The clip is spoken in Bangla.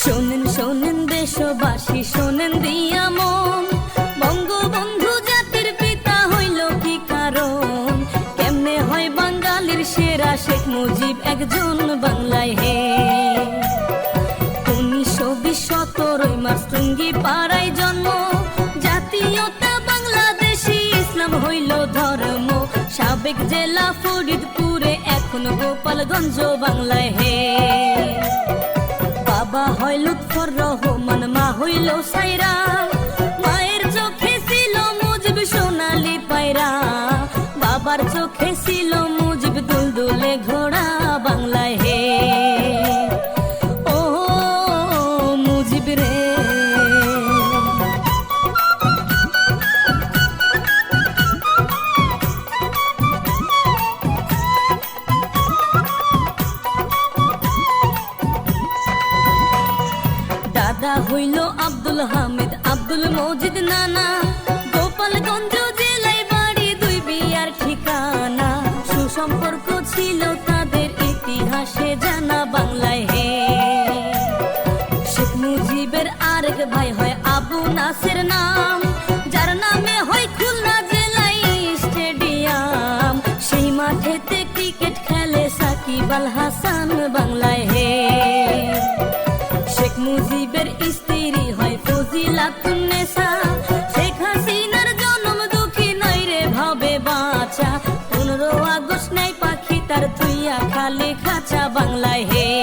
শোনেন শোনেন দেশবাসী, শোনেন দিয়া মন, বঙ্গবন্ধু জাতির পিতা হইল কি কারণ? কেমনে হয় বাঙালির সেরা শেখ মুজিব একজন বাংলায় হে। 1920 17 মার্চ টুঙ্গি পাড়ায় জন্ম, জাতীয়তা বাংলাদেশি, ইসলাম হইল ধর্ম। সাবেক জেলা ফরিদপুরে, এখন গোপালগঞ্জ বাংলায় হে। বাবা হয় লুৎফর রহমান, মা হইল সাইরা, মায়ের চোখে ছিল মুজিব সোনালি পায়রা। বাবার চোখে ছিল মুজিব দুলদুলে ঘোড়া বাংলায় হে। ও মুজিব রে। দাদা হইল আব্দুল হামিদ, আব্দুল মজিদ নানা, গোপালগঞ্জ জেলায় বাড়ি, দুই বিয়ার ঠিকানা। সুসম্পর্ক ছিল তাদের, ইতিহাসে জানা বাংলায় হে। শেখ মুজিবের আরেক ভাই হয় আবু নাসের নাম, যার নামে হয় খুলনা জেলায় স্টেডিয়াম। সেই মাঠেতে ক্রিকেট খেলে সাকিব আল হাসান বাংলায় হে। শেখ মুজিবের স্ত্রী হয় ফজিলাতুন্নেসা, শেখ হাসিনার জন্ম দুঃখী নয় রে ভাবে বাঁচা। 15 আগস্ট নাই পাখি তার থুইয়া খালি খাঁচা বাংলায় হে।